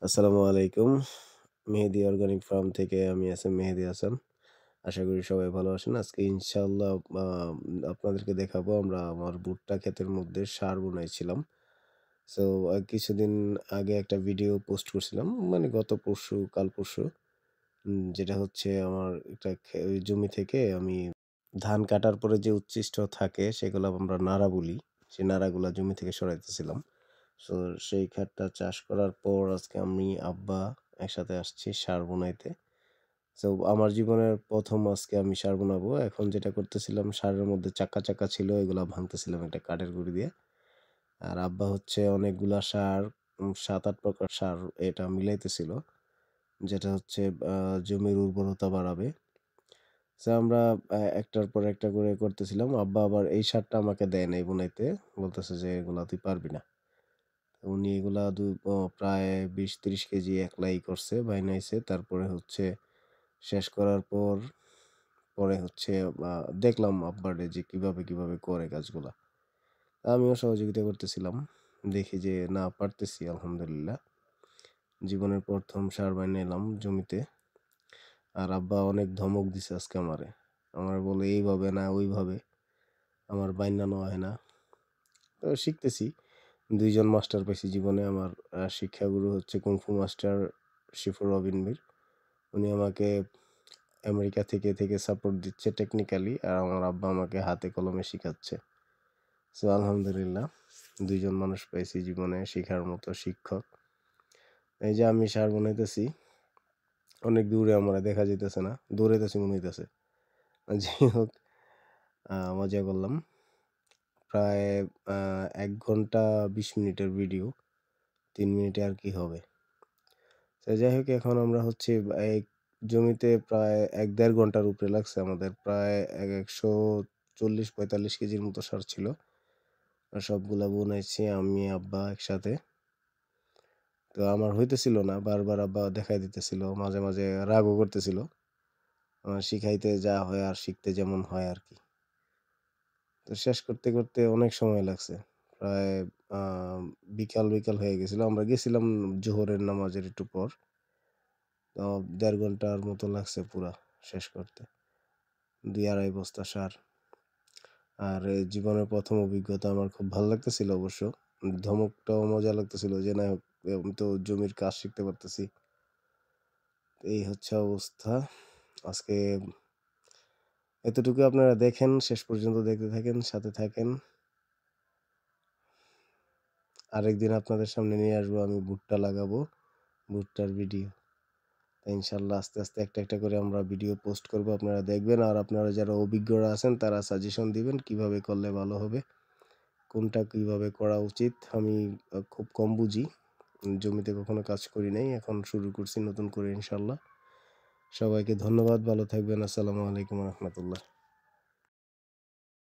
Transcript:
আসসালামু আলাইকুম। মেহেদী organic farm থেকে আমি মেহেদী হাসান। আশা করি সবাই ভালো আছেন। আজকে ইনশাআল্লাহ আপনাদেরকে দেখাবো আমরা আমার ভুট্টা ক্ষেতের মধ্যে সার বুনাইছিলাম। সো কিছুদিন আগে একটা ভিডিও পোস্ট করছিলাম। মানে গত পরশু, কাল পরশু। যেটা হচ্ছে আমার একটা ওই জমি থেকে আমি ধান কাটার পরে যে উচ্ছিষ্ট থাকে সেগুলো আমরা নাড়া বলি। সেই নাড়াগুলা জমি থেকে সরাইতেছিলাম। সো সেই খাতটা চাষ করার পর আজকে আমি আব্বা একসাথে আসছি সার বুনাইতে। সো আমার জীবনের ১ম আজকে আমি সার বুনাবো। এখন যেটা করতেছিলাম সারের মধ্যে চাক্কা ছিল এগুলা ভাঙতেছিলাম একটা কাঠের গুঁড়ি দিয়ে। আর আব্বা হচ্ছে অনেকগুলা সার ৭-৮ প্রকার সার এটা মিলাইতেছিল। যেটা হচ্ছে আ জমির উর্বরতা বাড়াবে। সো আমরা একটার পর একটা করে করতেছিলাম। আব্বা আবার এই সারটা আমাকে দেয় নাই বুনাইতে। বলতেছে যে, "এগুলা তুই পারবি না।" উনি এগুলা প্রায় ২০-৩০ কেজি একলাই করছে, বাইনাইছে। তারপরে হচ্ছে শেষ করার পর, পরে হচ্ছে আ দেখলাম আব্বারে যে কিভাবে করে কাজগুলা। আমিও সহযোগিতা করতেছিলাম। দেখি যে না পারতেছি আলহামদুলিল্লাহ। জীবনের ১ম সার বাইনাইলাম জমিতে। আর আব্বা অনেক ধমক দিছে আজকে আমারে। আমারে বলে এইভাবে না ওইভাবে। আমার বাইনানো হয় না। তো শিখতেছি। ২ জন মাস্টার পাইছি জীবনে। আমার শিক্ষাগুরু হচ্ছে kung fu master Shifu Robin Mir. উনি আমাকে আমেরিকা থেকে সাপোর্ট দিচ্ছে টেকনিক্যালি। আর আমার আব্বা আমাকে হাতে কলমে শিখাচ্ছে। সো আলহামদুলিল্লাহ ২ জন মানুষ পাইছি জীবনে শিখার মতো শিক্ষক। এই যে আমি সার বানাইতেছি, অনেক দূরে আমারে দেখা যাইতেছে না। দৌড়াইতেছি মনে হইতেছে। যাই হোক মজা করলাম। প্রায় আ ১ ঘন্টা ২০ মিনিটের ভিডিও। ৩ মিনিটে আর কি হবে। তো যাই হোক এখন আমরা হচ্ছে এই জমিতে প্রায় ১-১.৫ ঘন্টার উপরে লাগছে আমাদের। প্রায় ১৪০-৪৫ কেজির মতো সার ছিল। আর সবগুলা বুনাইছি আমি, আব্বা একসাথে। তো আমার হইতেছিল না। বারবার আব্বা দেখাই দিতেছিল। মাঝে মাঝে রাগও করতেছিল। শিখাইতে যা হয় আর শিখতে যেমন হয় আরকি। তো শেষ করতে অনেক সময় লাগছে। প্রায় আ বিকাল হয়ে গেছিল। আমরা গেছিলাম জোহরের নামাজের একটু পর। তো ১.৫ ঘন্টার মতো লাগছে পুরা শেষ করতে। ২-২.৫ বস্তা সার। আর জীবনের ১ম অভিজ্ঞতা আমার খুব ভাল লাগতেছিল অবশ্য। ধমকটাও মজা লাগতেছিল যে না আমি তো জমির কাজ শিখতে পারতেছি। এই হচ্ছে অবস্থা। আজকে এতটুকু আপনারা দেখেন, শেষ পর্যন্ত দেখতে থাকেন, সাথে থাকেন। আরেকদিন আপনাদের সামনে নিয়ে আসবো আমি ভুট্টা লাগাবো, ভুট্টার ভিডিও। ইনশাআল্লাহ আস্তে একটা করে আমরা ভিডিও পোস্ট করব। আপনারা দেখবেন আর আপনারা যারা অভিজ্ঞরা আছেন তারা সাজেশন দিবেন কিভাবে করলে ভালো হবে, কোনটা কিভাবে করা উচিত। আমি খুব কম বুঝি। জমিতে কখনো কাজ করি নাই। এখন শুরু করছি নতুন করে ইনশাআল্লাহ। সবাইকে ধন্যবাদ। ভালো থাকবেন। আসসালামু আলাইকুম ওয়া রাহমাতুল্লাহ।